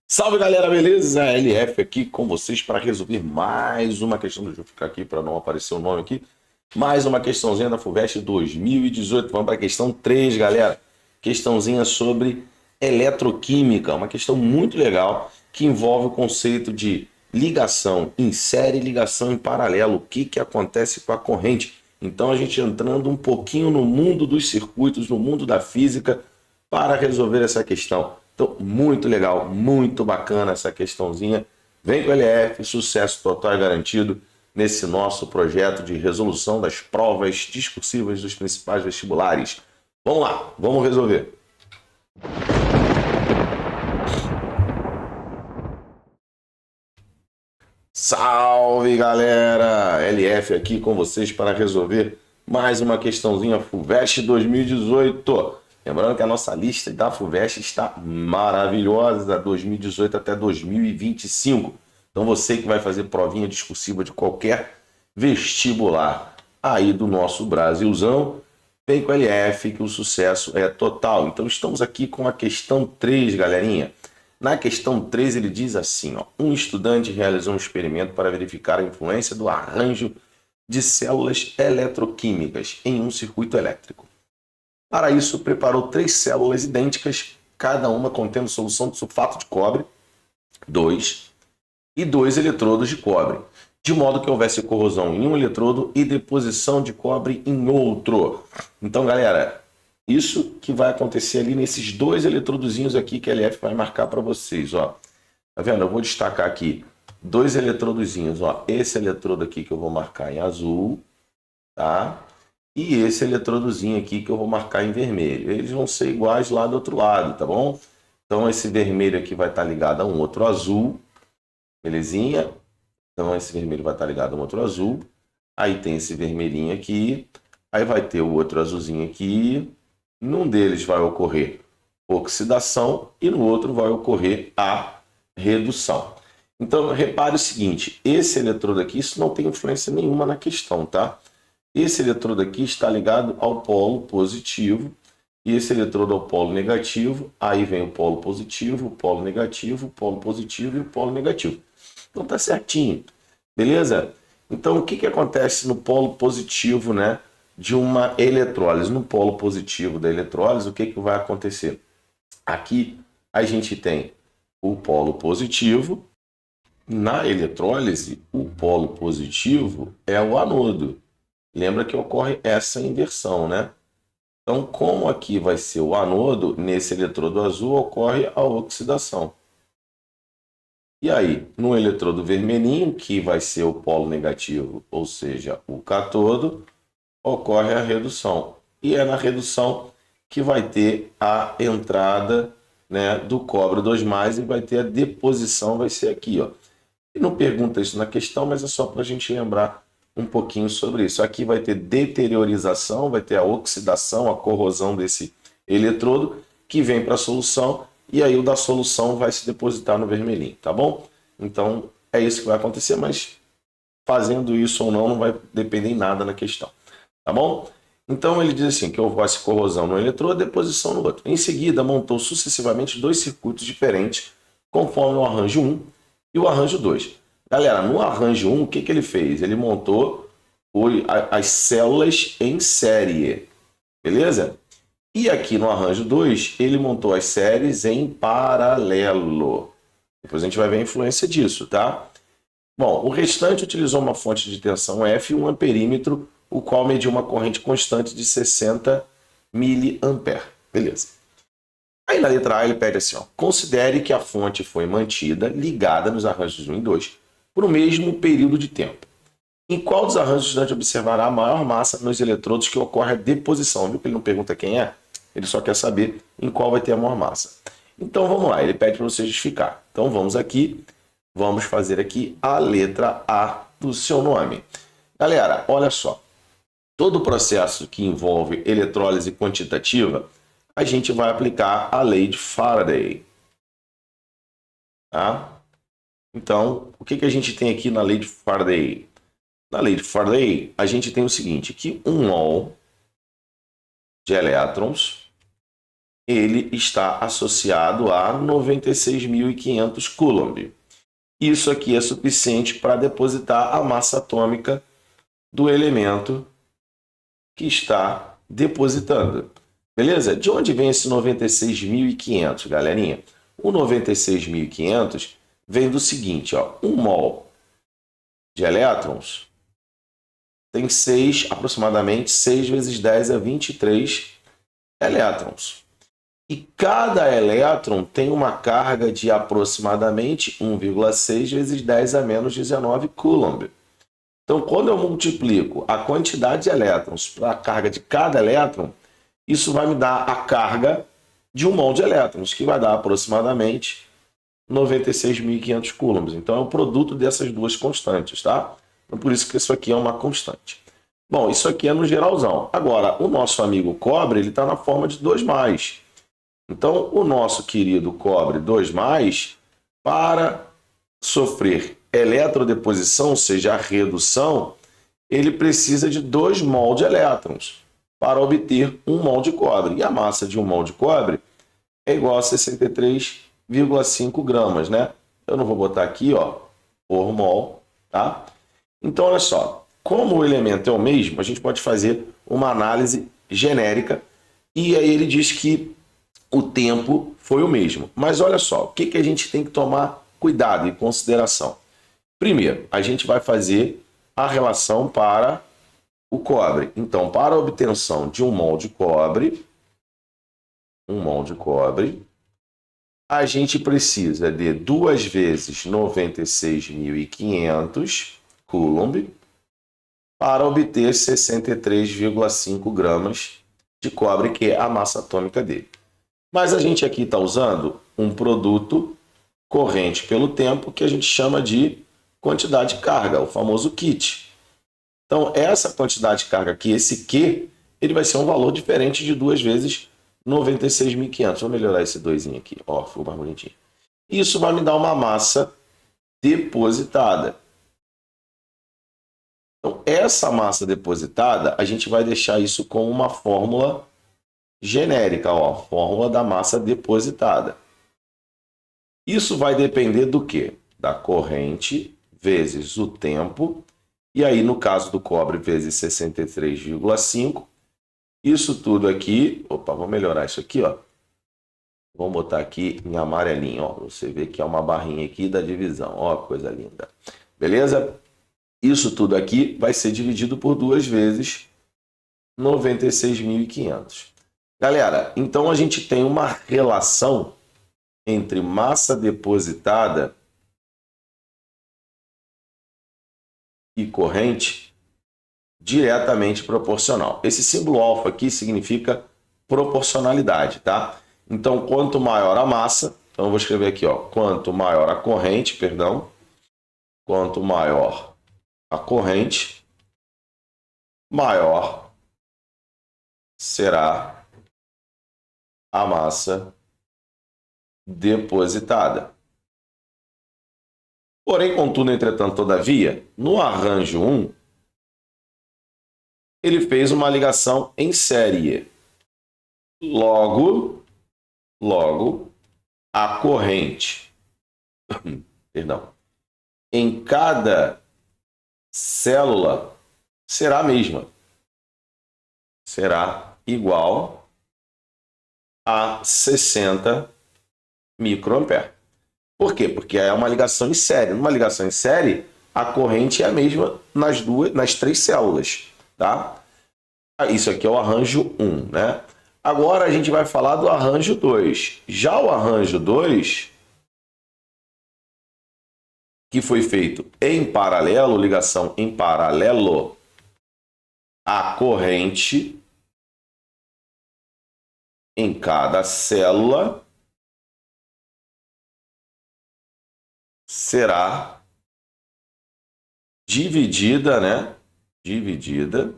Salve galera, beleza? LF aqui com vocês para resolver mais uma questão. Deixa eu ficar aqui para não aparecer o nome aqui. Mais uma questãozinha da FUVEST 2018. Vamos para a questão 3, galera. Questãozinha sobre eletroquímica. Uma questão muito legal que envolve o conceito de ligação em série e ligação em paralelo. O que acontece com a corrente? Então a gente entrando um pouquinho no mundo dos circuitos, no mundo da física, para resolver essa questão. Então, muito legal, muito bacana essa questãozinha. Vem com o LF, sucesso total e garantido nesse nosso projeto de resolução das provas discursivas dos principais vestibulares. Vamos lá, vamos resolver. Salve galera! LF aqui com vocês para resolver mais uma questãozinha FUVEST 2018. Lembrando que a nossa lista da FUVEST está maravilhosa, 2018 até 2025. Então você que vai fazer provinha discursiva de qualquer vestibular aí do nosso Brasilzão, vem com o LF que o sucesso é total. Então estamos aqui com a questão 3, galerinha. Na questão 3 ele diz assim, ó, um estudante realizou um experimento para verificar a influência do arranjo de células eletroquímicas em um circuito elétrico. Para isso, preparou 3 células idênticas, cada uma contendo solução de sulfato de cobre, 2, e 2 eletrodos de cobre, de modo que houvesse corrosão em um eletrodo e deposição de cobre em outro. Então, galera, isso que vai acontecer ali nesses 2 eletrodozinhos aqui que a LF vai marcar para vocês, ó. Tá vendo? Eu vou destacar aqui 2 eletrodozinhos, ó. Esse eletrodo aqui que eu vou marcar em azul, tá? E esse eletrodozinho aqui que eu vou marcar em vermelho. Eles vão ser iguais lá do outro lado, tá bom? Então esse vermelho aqui vai estar ligado a um outro azul, belezinha? Então esse vermelho vai estar ligado a um outro azul. Aí tem esse vermelhinho aqui. Aí vai ter o outro azulzinho aqui. Num deles vai ocorrer oxidação e no outro vai ocorrer a redução. Então repare o seguinte, esse eletrodo aqui, isso não tem influência nenhuma na questão, tá? Esse eletrodo aqui está ligado ao polo positivo e esse eletrodo ao polo negativo. Aí vem o polo positivo, o polo negativo, o polo positivo e o polo negativo. Então tá certinho, beleza? Então o que acontece no polo positivo, né, de uma eletrólise? No polo positivo da eletrólise, o que vai acontecer? Aqui a gente tem o polo positivo. Na eletrólise, o polo positivo é o anodo. Lembra que ocorre essa inversão, né? Então, como aqui vai ser o anodo, nesse eletrodo azul ocorre a oxidação. E aí, no eletrodo vermelhinho, que vai ser o polo negativo, ou seja, o cátodo, ocorre a redução. E é na redução que vai ter a entrada, né, do cobre 2+, e vai ter a deposição, vai ser aqui, ó. E não pergunta isso na questão, mas é só para a gente lembrar um pouquinho sobre isso. Aqui vai ter deteriorização, vai ter a oxidação, a corrosão desse eletrodo, que vem para a solução, e aí o da solução vai se depositar no vermelhinho, tá bom? Então, é isso que vai acontecer, mas fazendo isso ou não vai depender em nada na questão, tá bom? Então, ele diz assim, que houvesse corrosão no eletrodo e deposição no outro. Em seguida, montou sucessivamente 2 circuitos diferentes, conforme o arranjo 1 e o arranjo 2. Galera, no arranjo 1, o que ele fez? Ele montou as células em série, beleza? E aqui no arranjo 2, ele montou as séries em paralelo. Depois a gente vai ver a influência disso, tá? Bom, o restante utilizou uma fonte de tensão F e um amperímetro, o qual mediu uma corrente constante de 60 mA. Beleza. Aí na letra A ele pede assim, ó, considere que a fonte foi mantida ligada nos arranjos 1 e 2 por o mesmo período de tempo. Em qual dos arranjos o estudante observará a maior massa nos eletrodos que ocorre a deposição? Viu que ele não pergunta quem é? Ele só quer saber em qual vai ter a maior massa. Então vamos lá, ele pede para você justificar. Então vamos aqui, vamos fazer aqui a letra A do seu nome. Galera, olha só, todo processo que envolve eletrólise quantitativa, a gente vai aplicar a lei de Faraday. Tá? Então, o que a gente tem aqui na lei de Faraday? Na lei de Faraday, a gente tem o seguinte, que 1 mol de elétrons ele está associado a 96.500 Coulomb. Isso aqui é suficiente para depositar a massa atômica do elemento que está depositando. Beleza? De onde vem esse 96.500, galerinha? O 96.500 vem do seguinte, ó, 1 mol de elétrons tem aproximadamente 6 vezes 10 a 23 elétrons. E cada elétron tem uma carga de aproximadamente 1,6 vezes 10 a menos 19 Coulomb. Então, quando eu multiplico a quantidade de elétrons para a carga de cada elétron, isso vai me dar a carga de 1 mol de elétrons, que vai dar aproximadamente 96.500 coulombs. Então, é o produto dessas duas constantes, tá? Então, por isso que isso aqui é uma constante. Bom, isso aqui é no geralzão. Agora, o nosso amigo cobre, ele está na forma de 2+. Então, o nosso querido cobre 2+, para sofrer eletrodeposição, ou seja, a redução, ele precisa de 2 mol de elétrons para obter 1 mol de cobre. E a massa de 1 mol de cobre é igual a 63,5 gramas, né? Eu não vou botar aqui, ó, por mol, tá? Então, olha só, como o elemento é o mesmo, a gente pode fazer uma análise genérica e aí ele diz que o tempo foi o mesmo. Mas olha só, o que a gente tem que tomar cuidado e consideração? Primeiro, a gente vai fazer a relação para o cobre. Então, para a obtenção de 1 mol de cobre, a gente precisa de 2 vezes 96.500 Coulomb para obter 63,5 gramas de cobre, que é a massa atômica dele. Mas a gente aqui está usando um produto corrente pelo tempo que a gente chama de quantidade de carga, o famoso kit. Então, essa quantidade de carga aqui, esse Q, ele vai ser um valor diferente de 2 vezes 96.500. Vou melhorar esse 2 aqui. Ó, ficou mais bonitinho. Isso vai me dar uma massa depositada. Então, essa massa depositada, a gente vai deixar isso com uma fórmula genérica, ó, fórmula da massa depositada. Isso vai depender do quê? Da corrente vezes o tempo, e aí no caso do cobre vezes 63,5. Isso tudo aqui, opa, vou melhorar isso aqui, ó. Vamos botar aqui em amarelinho, ó. Você vê que é uma barrinha aqui da divisão, ó, coisa linda. Beleza? Isso tudo aqui vai ser dividido por 2 vezes 96.500. Galera, então a gente tem uma relação entre massa depositada e corrente diretamente proporcional. Esse símbolo alfa aqui significa proporcionalidade, tá? Então, quanto maior a massa, então eu vou escrever aqui, ó, quanto maior a corrente, perdão, quanto maior a corrente, maior será a massa depositada. Porém, contudo, entretanto, todavia, no arranjo 1, ele fez uma ligação em série. Logo, a corrente, perdão, em cada célula será a mesma. Será igual a 60 microampere. Por quê? Porque é uma ligação em série. Numa ligação em série, a corrente é a mesma nas 3 células, tá? Isso aqui é o arranjo 1, né? Agora a gente vai falar do arranjo 2. Já o arranjo 2, que foi feito em paralelo, ligação em paralelo, a corrente em cada célula será dividida, né? Dividida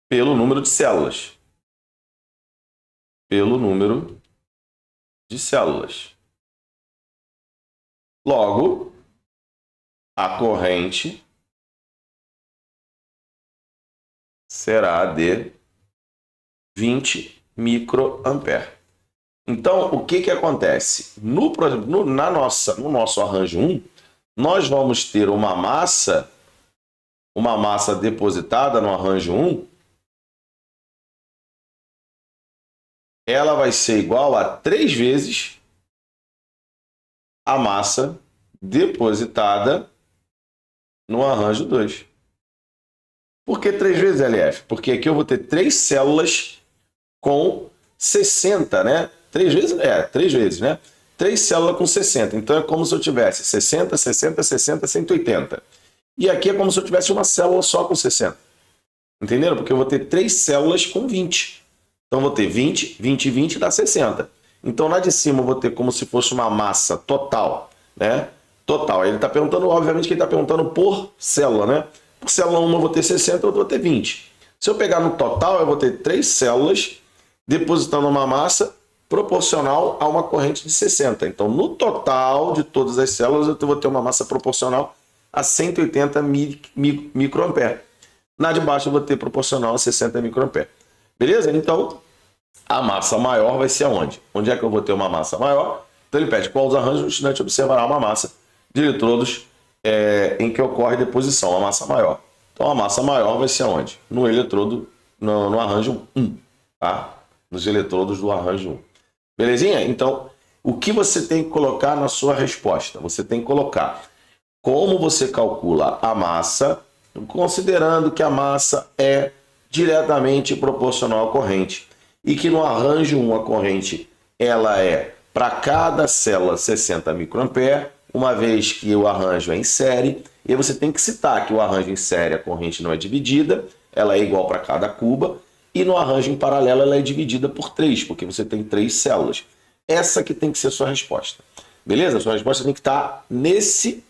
pelo número de células. Pelo número de células. Logo, a corrente será de 20 microampere. Então, o que acontece? No nosso arranjo 1, nós vamos ter uma massa depositada no arranjo 1, ela vai ser igual a 3 vezes a massa depositada no arranjo 2. Por que 3 vezes, LF? Porque aqui eu vou ter 3 células com 60, né? 3 vezes? 3 vezes, né? 3 células com 60. Então é como se eu tivesse 60, 60, 60, 180. E aqui é como se eu tivesse uma célula só com 60. Entenderam? Porque eu vou ter 3 células com 20. Então eu vou ter 20, 20 e 20 dá 60. Então lá de cima eu vou ter como se fosse uma massa total, né? Total. Ele está perguntando, obviamente que ele está perguntando por célula, né? Por célula 1 eu vou ter 60, eu vou ter 20. Se eu pegar no total, eu vou ter 3 células depositando uma massa proporcional a uma corrente de 60. Então, no total de todas as células, eu vou ter uma massa proporcional a 180 microampere. Na de baixo, eu vou ter proporcional a 60 microampere. Beleza? Então, a massa maior vai ser aonde? Onde é que eu vou ter uma massa maior? Então, ele pede qual os arranjos, o estudante observará uma massa de eletrodos em que ocorre deposição, a massa maior. Então, a massa maior vai ser aonde? No eletrodo, no arranjo 1, tá? Nos eletrodos do arranjo 1. Belezinha? Então, o que você tem que colocar na sua resposta? Você tem que colocar como você calcula a massa, considerando que a massa é diretamente proporcional à corrente e que no arranjo 1 a corrente ela é para cada célula 60 microampere, uma vez que o arranjo é em série, e você tem que citar que o arranjo em série a corrente não é dividida, ela é igual para cada cuba, e no arranjo em paralelo ela é dividida por 3, porque você tem 3 células. Essa que tem que ser a sua resposta. Beleza? A sua resposta tem que estar nesse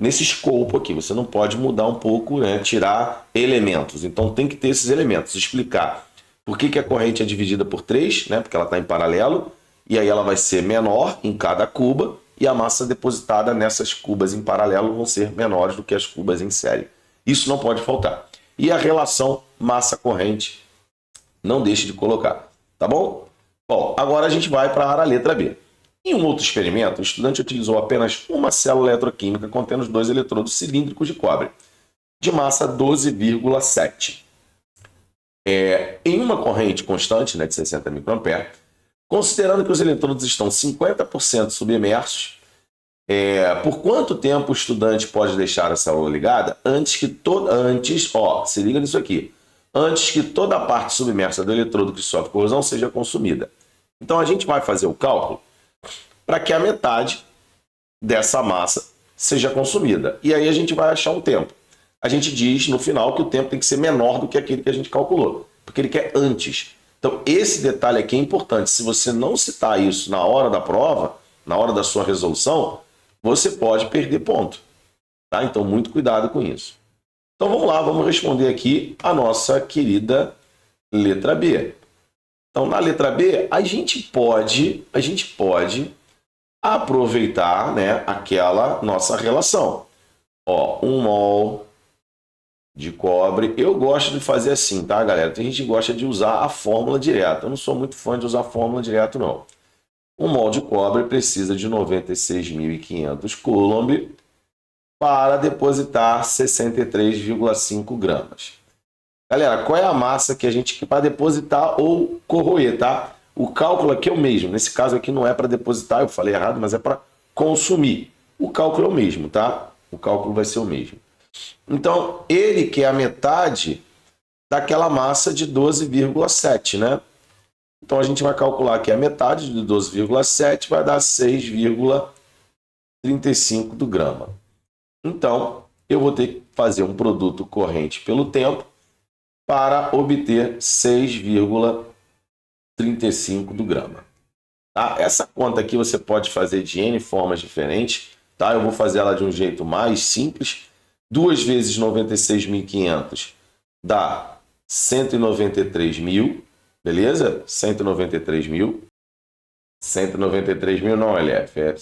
escopo aqui. Você não pode mudar um pouco, né? Tirar elementos. Então tem que ter esses elementos. Explicar por que a corrente é dividida por 3, né? Porque ela está em paralelo, e aí ela vai ser menor em cada cuba, e a massa depositada nessas cubas em paralelo vão ser menores do que as cubas em série. Isso não pode faltar. E a relação massa-corrente, não deixe de colocar, tá bom? Bom, agora a gente vai para a letra B. Em um outro experimento, o estudante utilizou apenas uma célula eletroquímica contendo os 2 eletrodos cilíndricos de cobre, de massa 12,7. Em uma corrente constante, né, de 60 microampere, considerando que os eletrodos estão 50% submersos, por quanto tempo o estudante pode deixar a célula ligada se liga nisso aqui, antes que toda a parte submersa do eletrodo que sofre corrosão seja consumida. Então a gente vai fazer o cálculo para que a metade dessa massa seja consumida. E aí a gente vai achar um tempo. A gente diz no final que o tempo tem que ser menor do que aquele que a gente calculou, porque ele quer antes. Então esse detalhe aqui é importante. Se você não citar isso na hora da prova, na hora da sua resolução, você pode perder ponto. Tá? Então muito cuidado com isso. Então vamos lá, vamos responder aqui a nossa querida letra B. Então na letra B, a gente pode aproveitar, né, aquela nossa relação. 1 mol de cobre. Eu gosto de fazer assim, tá, galera? Tem gente que gosta de usar a fórmula direta. Eu não sou muito fã de usar a fórmula direto, não. 1 mol de cobre precisa de 96.500 coulomb para depositar 63,5 gramas. Galera, qual é a massa que a gente para depositar ou corroer, tá? O cálculo aqui é o mesmo. Nesse caso aqui não é para depositar, eu falei errado, mas é para consumir. O cálculo é o mesmo, tá? O cálculo vai ser o mesmo. Então, ele quer a metade daquela massa de 12,7, né? Então, a gente vai calcular aqui a metade de 12,7 vai dar 6,35 do grama. Então, eu vou ter que fazer um produto corrente pelo tempo para obter 6,35 do grama. Tá? Essa conta aqui você pode fazer de N formas diferentes. Tá? Eu vou fazer ela de um jeito mais simples. 2 vezes 96.500 dá 193.000. Beleza? 193.000. 193.000 não, LF. É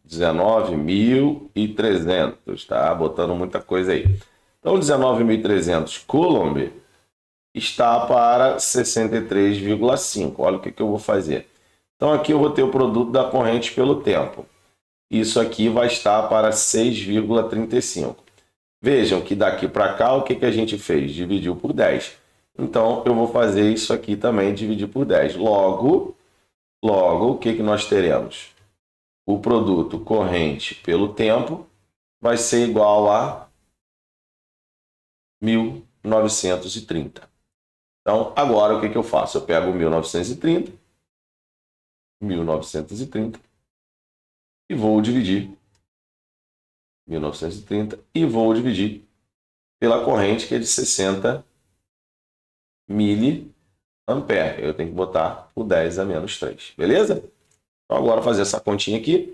19.300. Tá? Botando muita coisa aí. Então, 19.300 coulomb está para 63,5. Olha o que eu vou fazer. Então aqui eu vou ter o produto da corrente pelo tempo. Isso aqui vai estar para 6,35. Vejam que daqui para cá o que a gente fez? Dividiu por 10. Então eu vou fazer isso aqui também, dividir por 10. Logo, o que nós teremos? O produto corrente pelo tempo vai ser igual a 1930. Então, agora o que eu faço? Eu pego 1930 e vou dividir 1930 e vou dividir pela corrente que é de 60 miliamperes. Eu tenho que botar o 10 a menos 3, beleza? Então agora fazer essa continha aqui.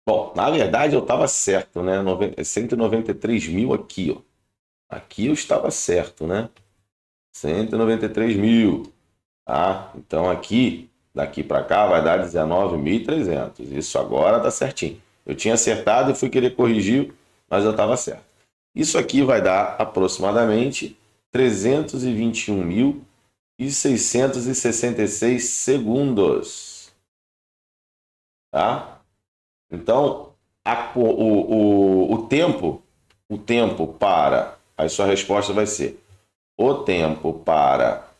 Bom, na verdade eu estava certo, né? 193 mil aqui, ó. Aqui eu estava certo, né? 193 mil. Tá? Então aqui, daqui para cá vai dar 19.300. Isso agora tá certinho. Eu tinha acertado e fui querer corrigir, mas eu estava certo. Isso aqui vai dar aproximadamente 321.666 segundos. Tá? Então, o tempo para... Aí sua resposta vai ser: o tempo para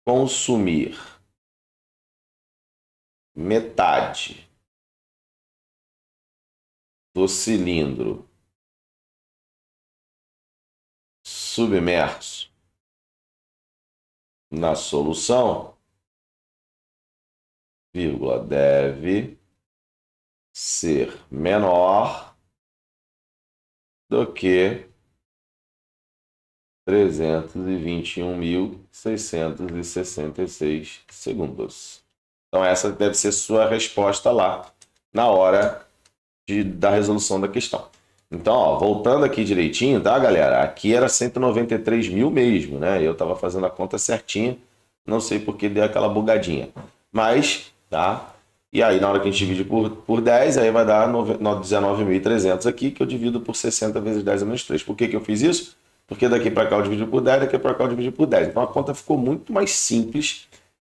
consumir metade do cilindro submerso na solução, vírgula, deve ser menor do que 321.666 segundos. Então essa deve ser sua resposta lá na hora da resolução da questão. Então, ó, voltando aqui direitinho, tá, galera? Aqui era 193 mil mesmo, né? Eu estava fazendo a conta certinha, não sei porque deu aquela bugadinha. Mas, tá? E aí, na hora que a gente divide por 10, aí vai dar 19.300 aqui, que eu divido por 60 vezes 10 a menos 3. Por que eu fiz isso? Porque daqui para cá eu dividi por 10, daqui para cá eu dividi por 10. Então a conta ficou muito mais simples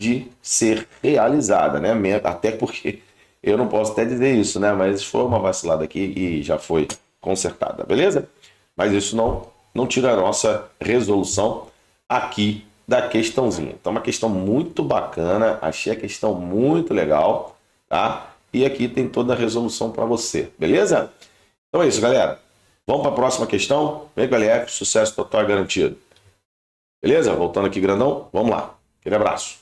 de ser realizada, né? Até porque eu não posso até dizer isso, né? Mas foi uma vacilada aqui e já foi consertada, beleza? Mas isso não tira a nossa resolução aqui da questãozinha. Então, uma questão muito bacana, achei a questão muito legal, tá? E aqui tem toda a resolução para você, beleza? Então é isso, galera. Vamos para a próxima questão. Vem com a LF, sucesso total garantido. Beleza? Voltando aqui grandão, vamos lá. Aquele abraço.